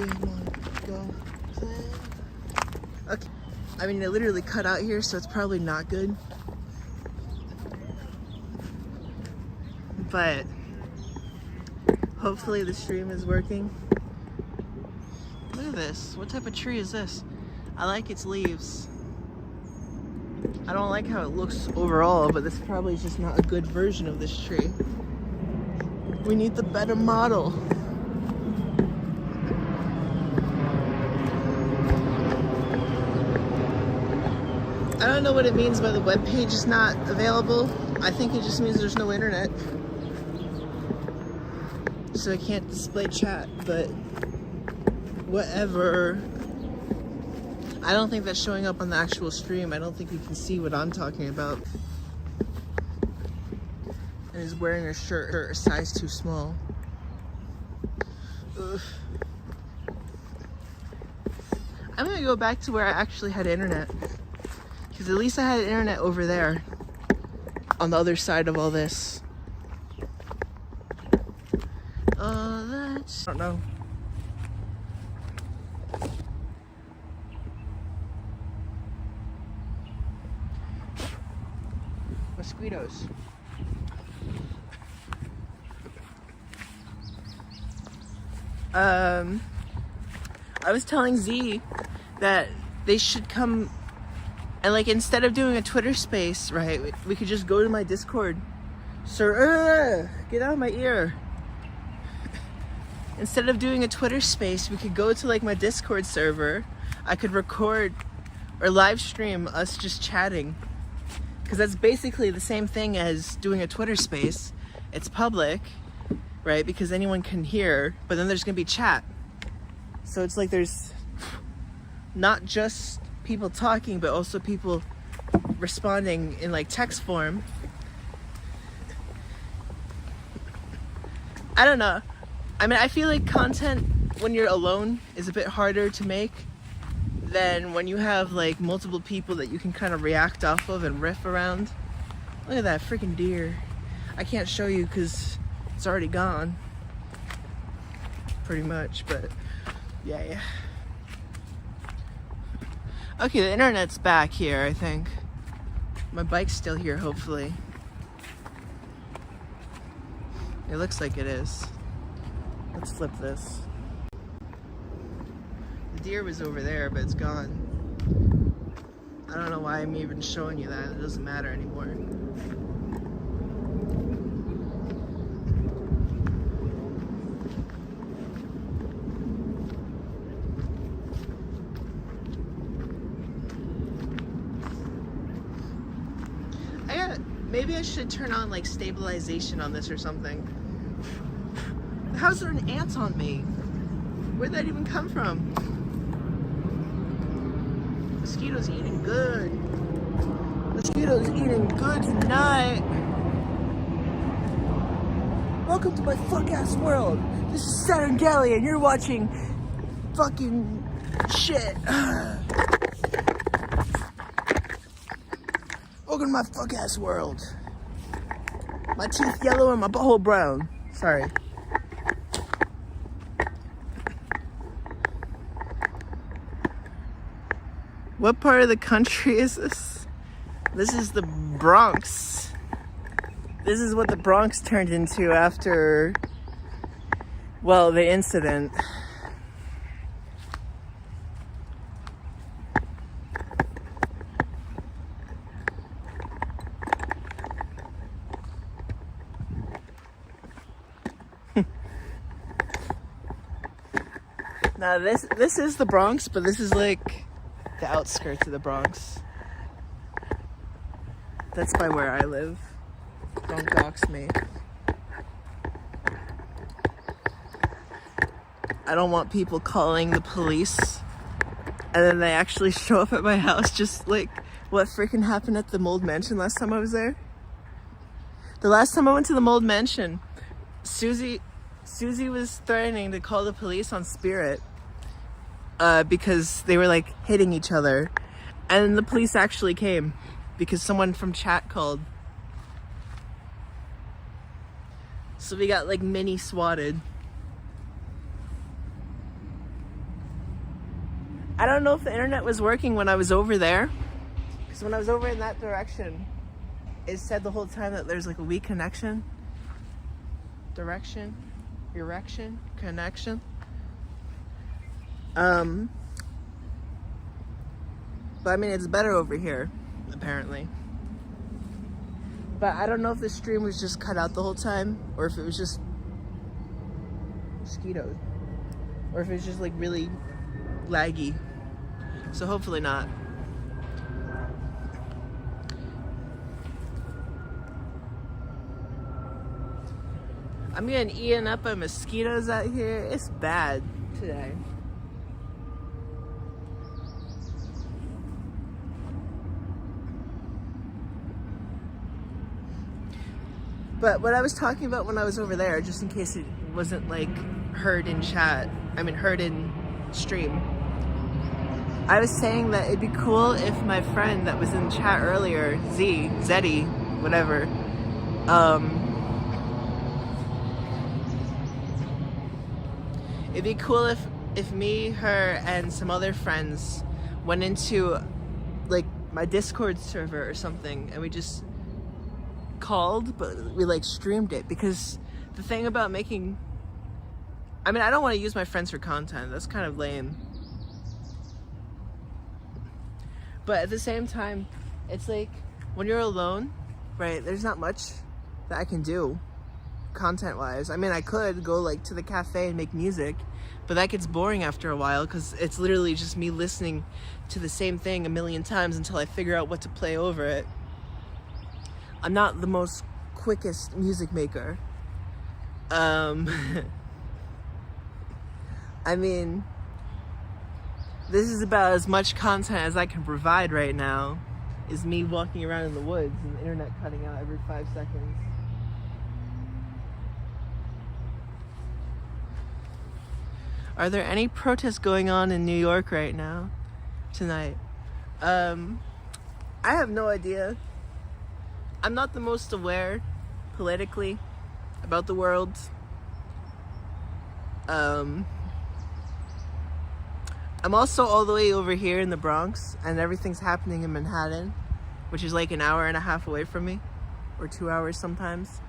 Game on, go, play. Okay. I mean, it literally cut out here, so it's probably not good. But hopefully the stream is working. Look at this. What type of tree is this? I like its leaves. I don't like how it looks overall, but this probably is just not a good version of this tree. We need the better model. I don't know what it means by the web page is not available. I think it just means there's no internet. So I can't display chat, but whatever. I don't think that's showing up on the actual stream. I don't think you can see what I'm talking about. And he's wearing a shirt a size too small. Ugh. I'm gonna go back to where I actually had internet. Because at least I had internet over there. On the other side of all this. I don't know. Mosquitoes. I was telling Z that they should come and, like, instead of doing a Twitter space, right, we could just go to my Discord. Sir, get out of my ear. Instead of doing a Twitter space, we could go to, like, my Discord server. I could record or live stream us just chatting. Because that's basically the same thing as doing a Twitter space. It's public, right? Because anyone can hear, but then there's gonna be chat. So it's like there's not just people talking, but also people responding in, like, text form. I don't know. I mean, I feel like content when you're alone is a bit harder to make than when you have, like, multiple people that you can kind of react off of and riff around. Look at that freaking deer. I can't show you because it's already gone. Pretty much, but yeah. Okay, the internet's back here, I think. My bike's still here, hopefully. It looks like it is. Let's flip this. The deer was over there, but it's gone. I don't know why I'm even showing you that. It doesn't matter anymore. Maybe I should turn on, like, stabilization on this or something. How's there an ant on me? Where'd that even come from? Mosquitoes eating good. Mosquitoes eating good tonight. Welcome to my fuck-ass world. This is Saturn Galley and you're watching fucking shit. Welcome to my fuck-ass world. My teeth yellow and my butthole brown. Sorry. What part of the country is this? This is the Bronx. This is what the Bronx turned into after, well, the incident. Now this is the Bronx, but this is like the outskirts of the Bronx. That's by where I live. Don't dox me. I don't want people calling the police and then they actually show up at my house, just like what freaking happened at the Mold Mansion last time I was there. The last time I went to the Mold Mansion, Susie was threatening to call the police on Spirit because they were, like, hitting each other, and the police actually came because someone from chat called. So we got, like, mini swatted. I don't know if the internet was working when I was over there. Because when I was over in that direction, it said the whole time that there's like a weak connection. Direction. Erection. Connection. But I mean, it's better over here, apparently. But I don't know if the stream was just cut out the whole time, or if it was just mosquitoes, or if it's just like really laggy. So hopefully not. I'm getting eaten up by mosquitoes out here. It's bad today. But what I was talking about when I was over there, just in case it wasn't like heard in chat, heard in stream, I was saying that it'd be cool if my friend that was in chat earlier, Zeddy, whatever, it'd be cool if me, her, and some other friends went into like my Discord server or something, and we just called, but we like streamed it. Because the thing about making, I don't want to use my friends for content, that's kind of lame, but at the same time, it's like when you're alone, right, there's not much that I can do content wise. I could go like to the cafe and make music, but that gets boring after a while, because it's literally just me listening to the same thing a million times until I figure out what to play over it. I'm not the most quickest music maker. This is about as much content as I can provide right now, is me walking around in the woods and the internet cutting out every 5 seconds. Are there any protests going on in New York right now, tonight? I have no idea. I'm not the most aware politically about the world. I'm also all the way over here in the Bronx, and everything's happening in Manhattan, which is like an hour and a half away from me, or 2 hours sometimes.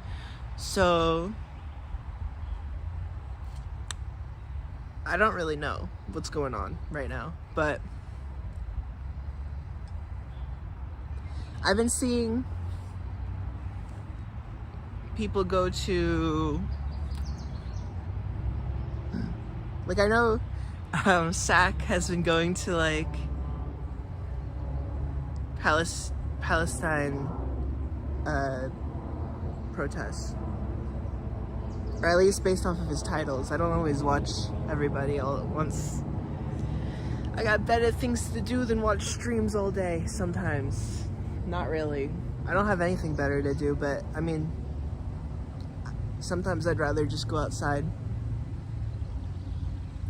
So I don't really know what's going on right now, but I've been seeing people go to, like, I know SAC has been going to like Palestine protests, or at least based off of his titles. I don't always watch everybody all at once. I got better things to do than watch streams all day sometimes. Not really. I don't have anything better to do, but sometimes I'd rather just go outside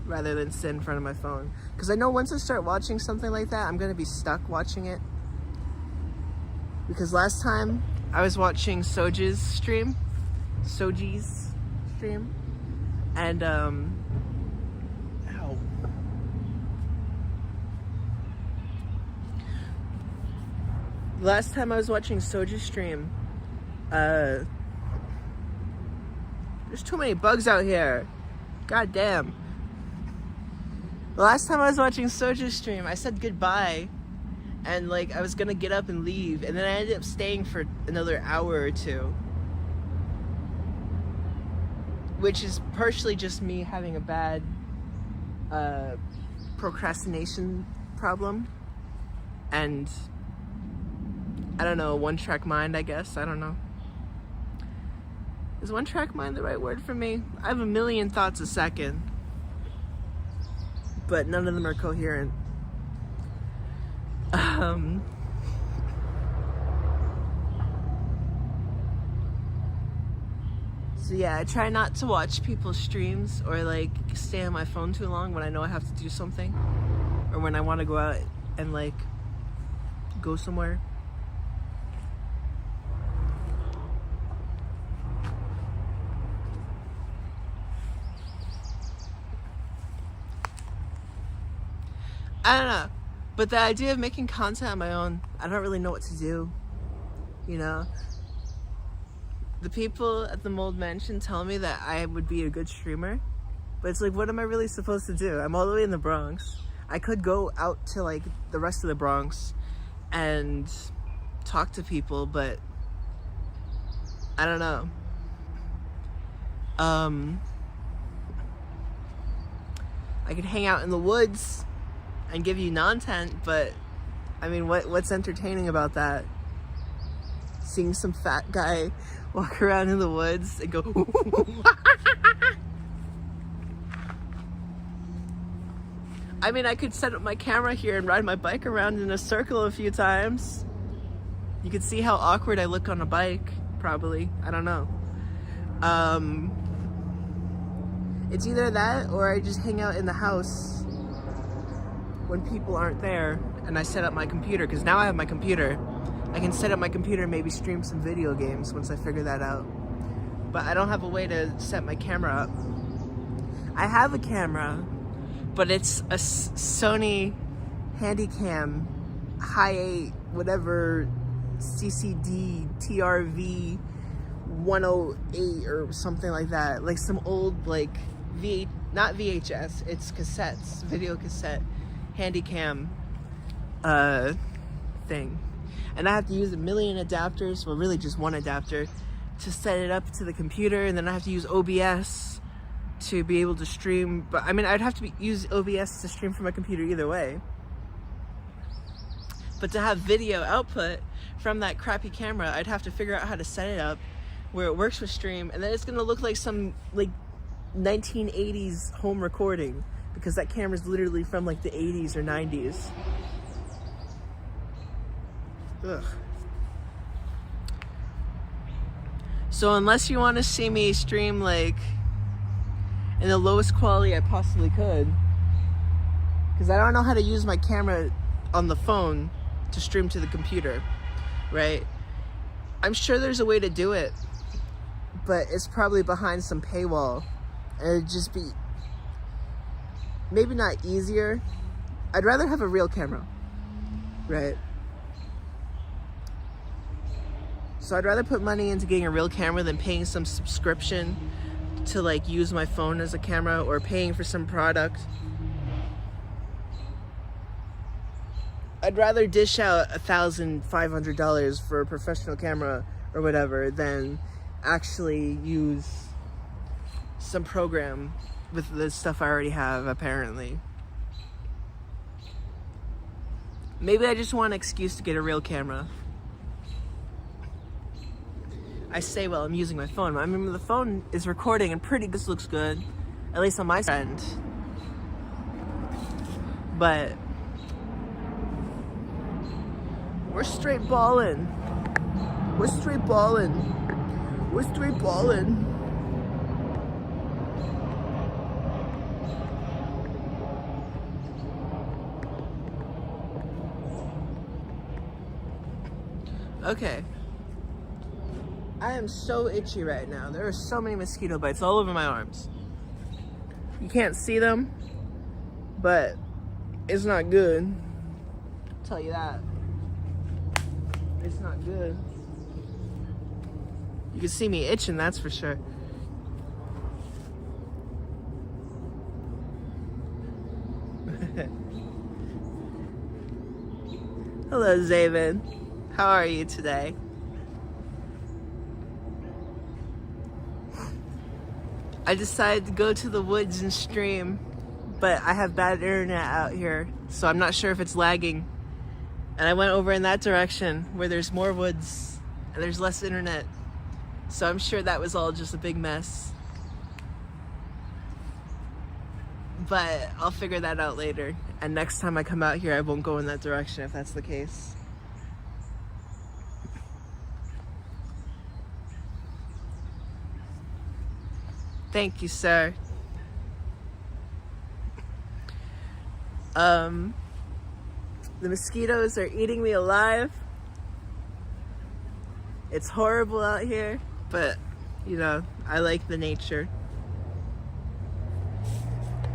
rather than sit in front of my phone. Because I know once I start watching something like that, I'm going to be stuck watching it. Because last time I was watching Soji's stream, and last time I was watching Soji's stream, there's too many bugs out here. God damn. The last time I was watching Soji's stream, I said goodbye, and like I was gonna get up and leave, and then I ended up staying for another hour or two, which is partially just me having a bad procrastination problem, and I don't know, one-track mind, I guess. I don't know. Is one-track mind the right word for me? I have a million thoughts a second, but none of them are coherent. So yeah, I try not to watch people's streams or like stay on my phone too long when I know I have to do something, or when I want to go out and like go somewhere. I don't know. But the idea of making content on my own, I don't really know what to do, you know? The people at the Mold Mansion tell me that I would be a good streamer, but it's like, what am I really supposed to do? I'm all the way in the Bronx. I could go out to like the rest of the Bronx and talk to people, but I don't know. I could hang out in the woods and give you content, but I mean, what's entertaining about that? Seeing some fat guy walk around in the woods and go I mean, I could set up my camera here and ride my bike around in a circle a few times. You could see how awkward I look on a bike, probably. I don't know. It's either that or I just hang out in the house when people aren't there and I set up my computer, because now I have my computer. I can set up my computer and maybe stream some video games once I figure that out. But I don't have a way to set my camera up. I have a camera, but it's a Sony Handycam High 8, whatever, CCD TRV 108 or something like that. Like some old, like, not VHS, it's cassettes, video cassette, Handycam thing. And I have to use a million adapters, well really just one adapter, to set it up to the computer, and then I have to use OBS to be able to stream. But I mean, I'd have to use OBS to stream from my computer either way. But to have video output from that crappy camera, I'd have to figure out how to set it up where it works with stream, and then it's gonna look like some like 1980s home recording, because that camera's literally from like the 80s or 90s. Ugh. So unless you want to see me stream like in the lowest quality I possibly could, because I don't know how to use my camera on the phone to stream to the computer, right? I'm sure there's a way to do it, but it's probably behind some paywall, and it'd just be maybe not easier. I'd rather have a real camera, right? So I'd rather put money into getting a real camera than paying some subscription to like use my phone as a camera, or paying for some product. I'd rather dish out $1,500 for a professional camera or whatever than actually use some program with the stuff I already have, apparently. Maybe I just want an excuse to get a real camera. I say, well, I'm using my phone. I mean, the phone is recording and this looks good, at least on my end. But we're straight ballin'. We're straight ballin'. We're straight ballin'. Okay. I am so itchy right now. There are so many mosquito bites all over my arms. You can't see them, but it's not good. I'll tell you that. It's not good. You can see me itching, that's for sure. Hello, Zaven. How are you today? I decided to go to the woods and stream, but I have bad internet out here, so I'm not sure if it's lagging. And I went over in that direction where there's more woods and there's less internet. So I'm sure that was all just a big mess. But I'll figure that out later. And next time I come out here, I won't go in that direction if that's the case. Thank you, sir. The mosquitoes are eating me alive. It's horrible out here, but you know, I like the nature.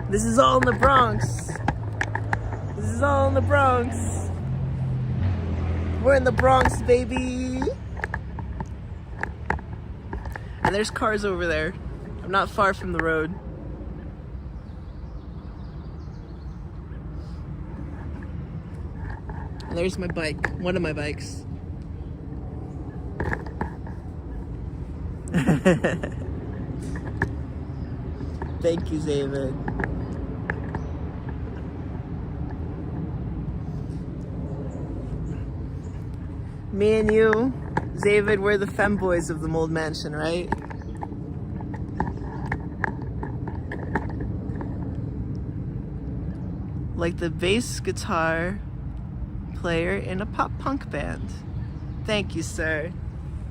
This is all in the Bronx. This This is all in the Bronx. We're in the Bronx, baby. And there's cars over there. I'm not far from the road. And there's my bike, one of my bikes. Thank you, David. Me and you, David, we're the femboys of the Mold Mansion, right? Like the bass guitar player in a pop punk band. Thank you, sir.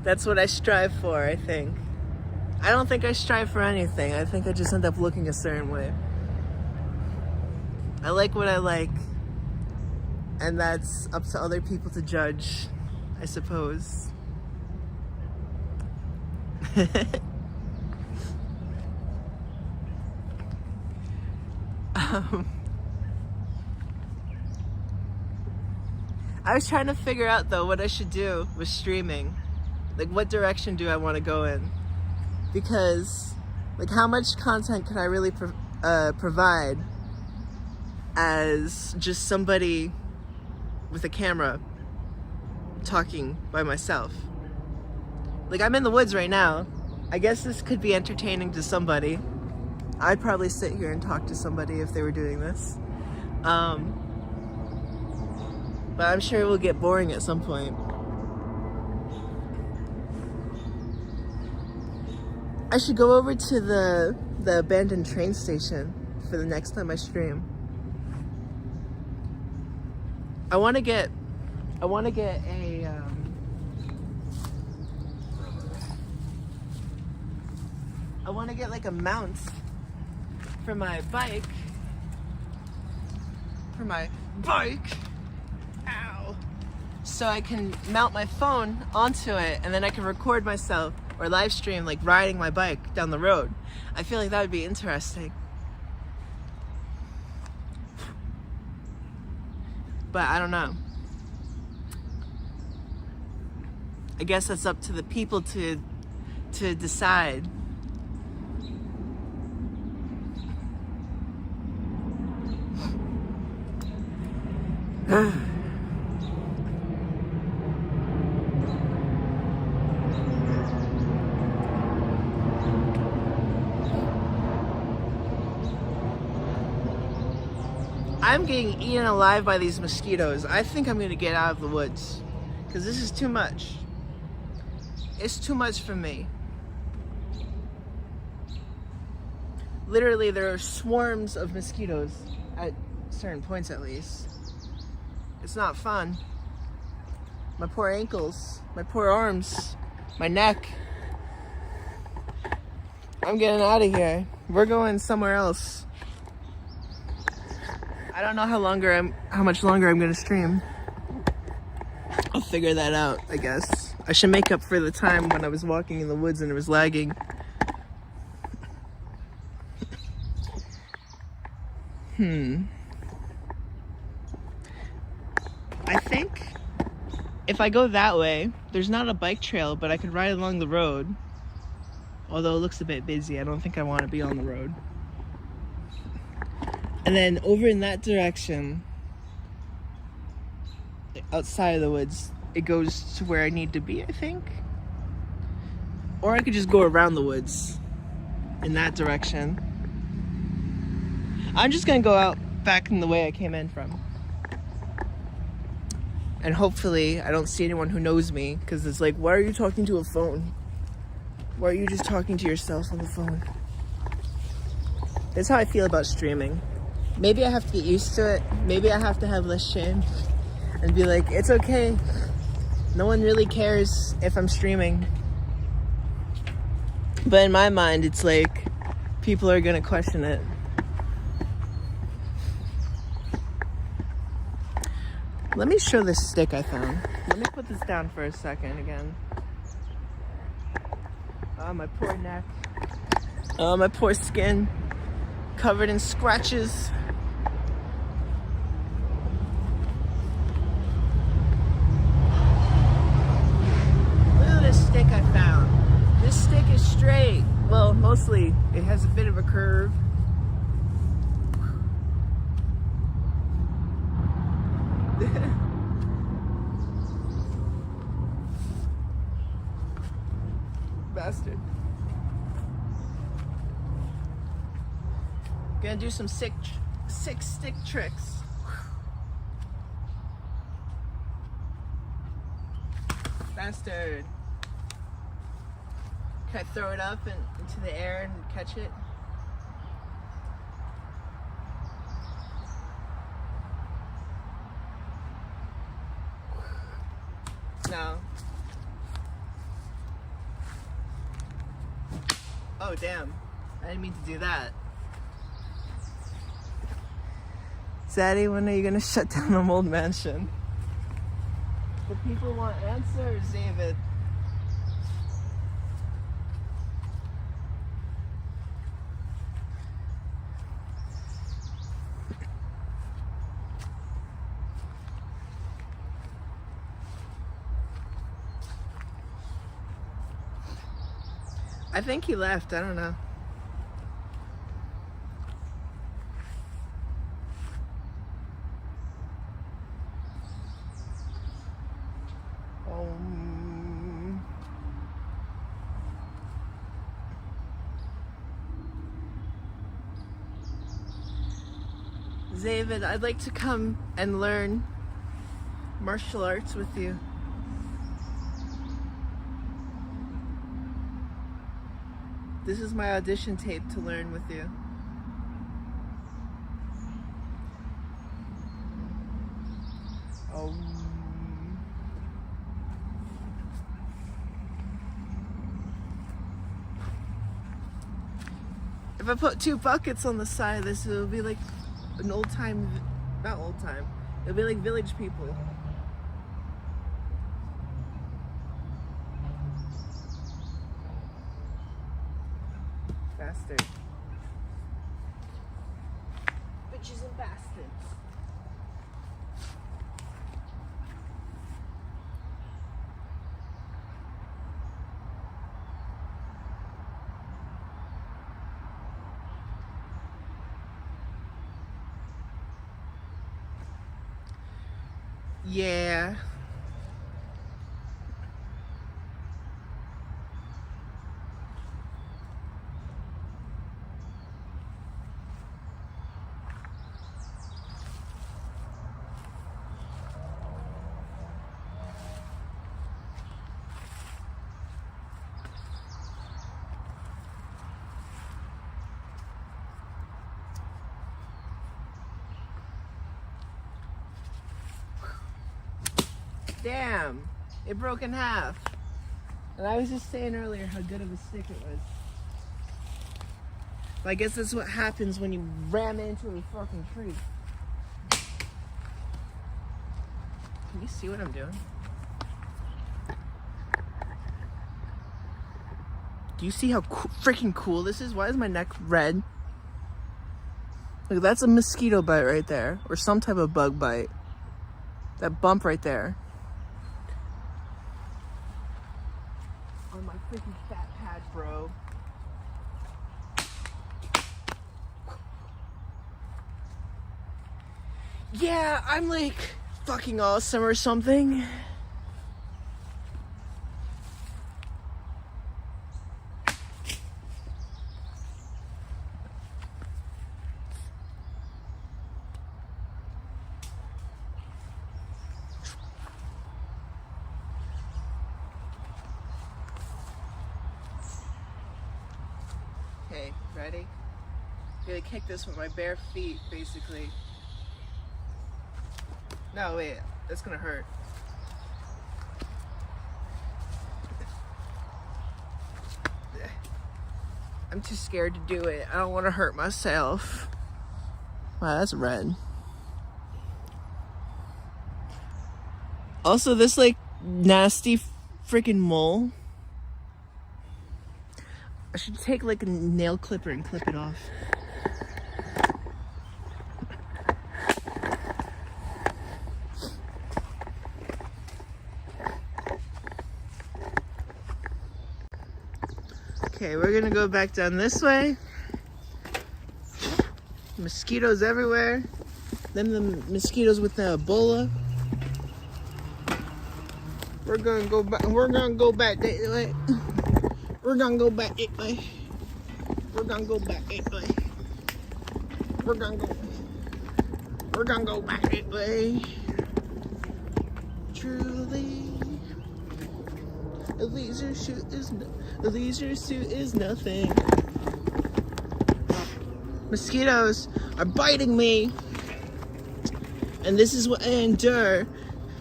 That's what I strive for, I think. I don't think I strive for anything. I think I just end up looking a certain way. I like what I like, and that's up to other people to judge, I suppose. I was trying to figure out though what I should do with streaming. Like, what direction do I want to go in? Because, like, how much content can I really provide as just somebody with a camera talking by myself? Like, I'm in the woods right now. I guess this could be entertaining to somebody. I'd probably sit here and talk to somebody if they were doing this. But I'm sure it will get boring at some point. I should go over to the abandoned train station for the next time I stream. I want to get like a mount for my bike. Ow. So I can mount my phone onto it, and then I can record myself or live stream like riding my bike down the road. I feel like that would be interesting. But I don't know. I guess that's up to the people to decide. I'm getting eaten alive by these mosquitoes. I think I'm gonna get out of the woods because this is too much. It's too much for me. Literally, there are swarms of mosquitoes at certain points, at least. It's not fun. My poor ankles, my poor arms, my neck. I'm getting out of here. We're going somewhere else. I don't know how much longer I'm gonna stream. I'll figure that out, I guess. I should make up for the time when I was walking in the woods and it was lagging. I think if I go that way, there's not a bike trail, but I could ride along the road. Although it looks a bit busy, I don't think I want to be on the road. And then over in that direction, outside of the woods, it goes to where I need to be, I think. Or I could just go around the woods in that direction. I'm just gonna go out back in the way I came in from. And hopefully I don't see anyone who knows me, because it's like, why are you talking to a phone? Why are you just talking to yourself on the phone? That's how I feel about streaming. Maybe I have to get used to it. Maybe I have to have less shame and be like, it's okay. No one really cares if I'm streaming. But in my mind, it's like, people are gonna question it. Let me show this stick I found. Let me put this down for a second again. Oh, my poor neck. Oh, my poor skin. Covered in scratches. straight. Well, mostly it has a bit of a curve. Bastard. Gonna do some sick stick tricks. Bastard. Can I throw it up into the air and catch it? No. Oh, damn. I didn't mean to do that. Zaddy, when are you gonna shut down the old mansion? The people want answers, David. I think he left, I don't know. David, I'd like to come and learn martial arts with you. This is my audition tape to learn with you. If I put 2 buckets on the side of this, it'll be like an old time, not old time, it'll be like Village People. Bastard. Bitches and bastards. Yeah. Damn, it broke in half. And I was just saying earlier how good of a stick it was. But I guess that's what happens when you ram into a fucking tree. Can you see what I'm doing? Do you see how freaking cool this is? Why is my neck red? Look, that's a mosquito bite right there. Or some type of bug bite. That bump right there. On my freaking fat patch, bro. Yeah, I'm like fucking awesome or something. Okay, ready? I'm gonna kick this with my bare feet, basically. No, wait, that's gonna hurt. I'm too scared to do it. I don't want to hurt myself. Wow, that's red. Also, this like nasty freaking mole. I should take like a nail clipper and clip it off. Okay. Okay, we're gonna go back down this way. Mosquitoes everywhere. Then the mosquitoes with the Ebola. We're gonna go back. We're gonna go back that way. We're gonna go back that way. We're gonna go back that way. We're gonna go. We're gonna go back that way. Truly, a leisure suit is nothing. Mosquitoes are biting me, and this is what I endure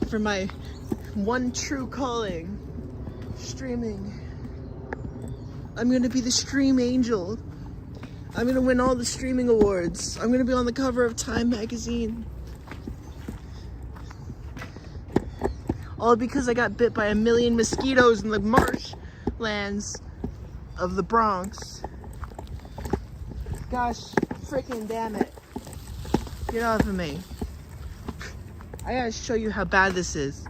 for my one true calling, streaming. I'm gonna be the stream angel. I'm gonna win all the streaming awards. I'm gonna be on the cover of Time magazine. All because I got bit by a million mosquitoes in the marshlands of the Bronx. Gosh, freaking damn it. Get off of me. I gotta show you how bad this is.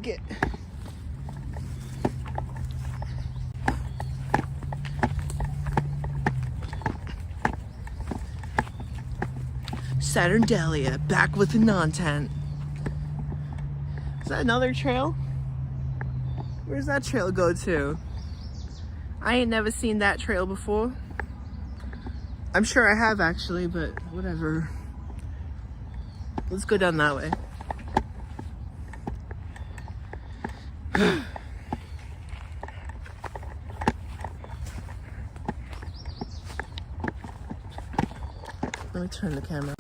Get. Saturn Dahlia, back with the non-tent. Is that another trail? Where's that trail go to? I ain't never seen that trail before. I'm sure I have actually, but whatever. Let's go down that way. Let me turn the camera.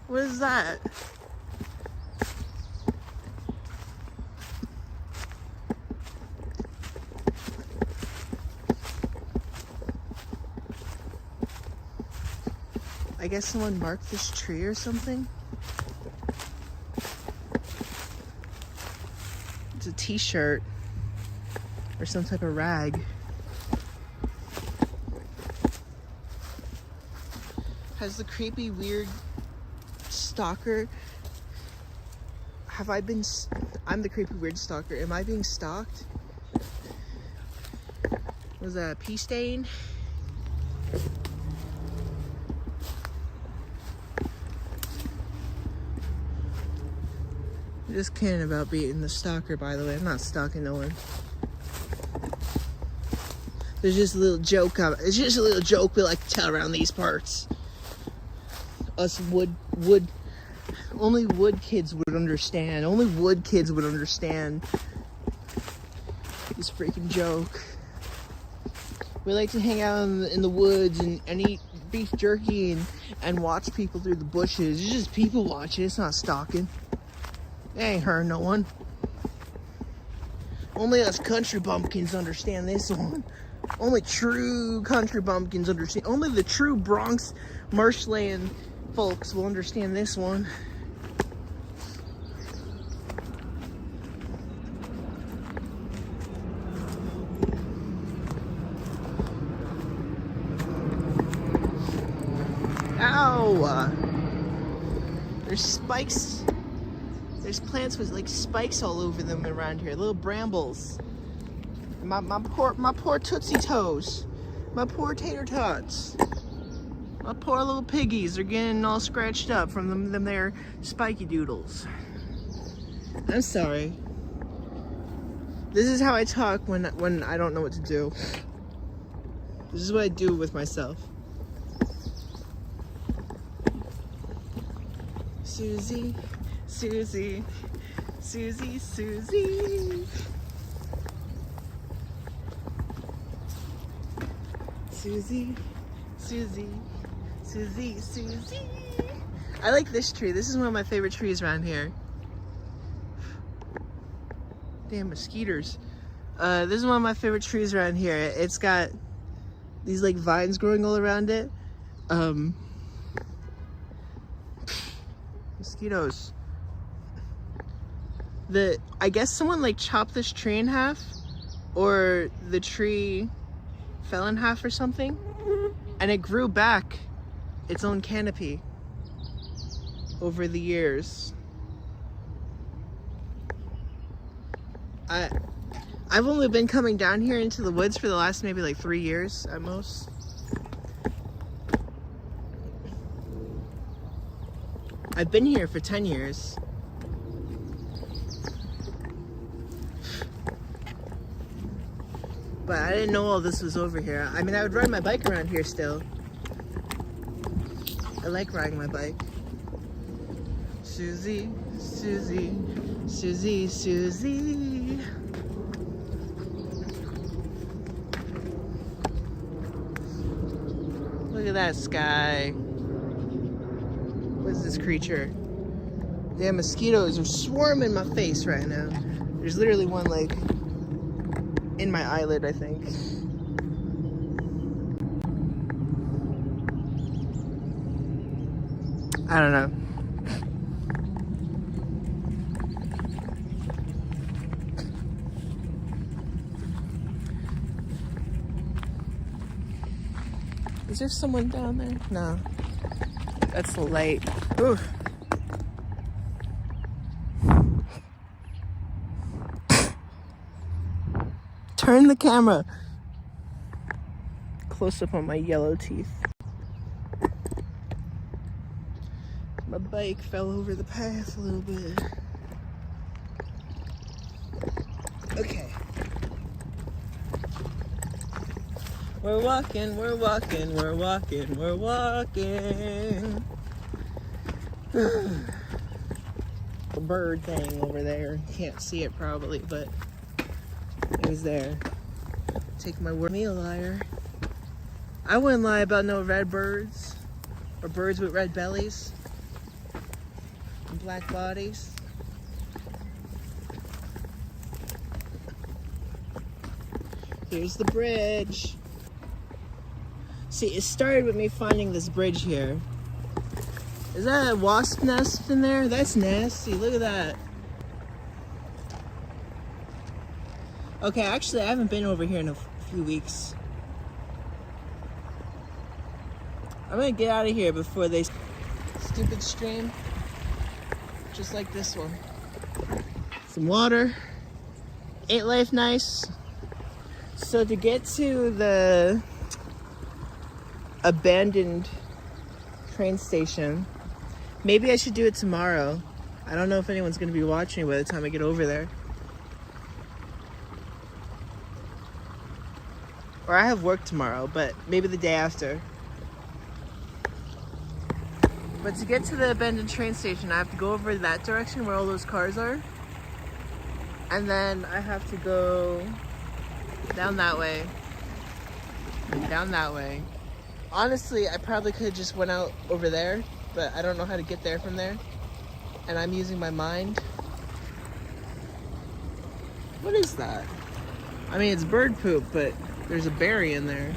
What is that? I guess someone marked this tree or something. It's a t-shirt or some type of rag. Has the creepy, weird stalker. I'm the creepy, weird stalker. Am I being stalked? Was that a pee stain? I'm just kidding about being the stalker, by the way. I'm not stalking no one. There's just a little joke. It's just a little joke we like to tell around these parts. Us only wood kids would understand. Only wood kids would understand this freaking joke. We like to hang out in the woods and eat beef jerky and watch people through the bushes. It's just people watching. It's not stalking. It ain't hurting no one. Only us country bumpkins understand this one. Only true country bumpkins understand. Only the true Bronx marshland folks will understand this one. Ow! There's spikes. There's plants with like spikes all over them around here. Little brambles. My poor Tootsie Toes. My poor tater tots. My poor little piggies are getting all scratched up from them there spiky doodles. I'm sorry. This is how I talk when I don't know what to do. This is what I do with myself. Susie, Susie, Susie, Susie. Susie, Susie, Susie, Susie. I like this tree. This is one of my favorite trees around here. Damn mosquitoes. This is one of my favorite trees around here. It's got these like vines growing all around it. Mosquitoes. I guess someone like chopped this tree in half or the tree fell in half or something, and it grew back its own canopy over the years. I've only been coming down here into the woods for the last maybe like 3 years at most. I've been here for 10 years. But I didn't know all this was over here. I mean, I would ride my bike around here still. I like riding my bike. Susie, Susie, Susie, Susie. Look at that sky. What is this creature? Damn, mosquitoes are swarming my face right now. There's literally one like in my eyelid, I think. I don't know. Is there someone down there? No. That's the light. Ooh. Turn the camera. Close up on my yellow teeth. My bike fell over the path a little bit. Okay. We're walking, we're walking, we're walking, we're walking. A bird thing over there. Can't see it probably, but it was there. Take my word. Me a liar. I wouldn't lie about no red birds or birds with red bellies and black bodies. Here's the bridge. See, it started with me finding this bridge here. Is that a wasp nest in there? That's nasty. Look at that. Okay, actually, I haven't been over here in a few weeks. I'm gonna get out of here before they... Stupid stream. Just like this one. Some water. Ain't life nice? So to get to the abandoned train station, maybe I should do it tomorrow. I don't know if anyone's gonna be watching by the time I get over there. Or I have work tomorrow, but maybe the day after. But to get to the abandoned train station, I have to go over that direction where all those cars are. And then I have to go down that way. And down that way. Honestly, I probably could have just went out over there, but I don't know how to get there from there. And I'm using my mind. What is that? I mean, it's bird poop, but there's a berry in there.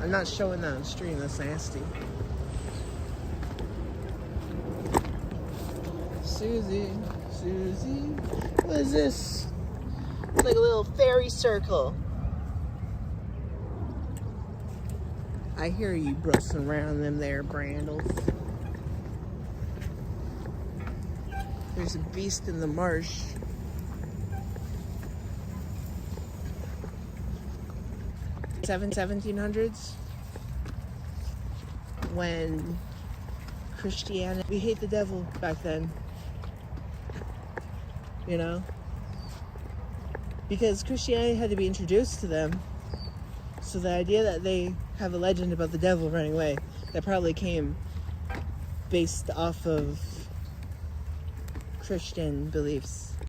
I'm not showing that on stream, that's nasty. Susie, Susie, what is this? It's like a little fairy circle. I hear you brustling around them there, Brandles. There's a beast in the marsh. Seventeen hundreds, when Christianity, we hate the devil back then, you know, because Christianity had to be introduced to them. So the idea that they have a legend about the devil running away, that probably came based off of Christian beliefs.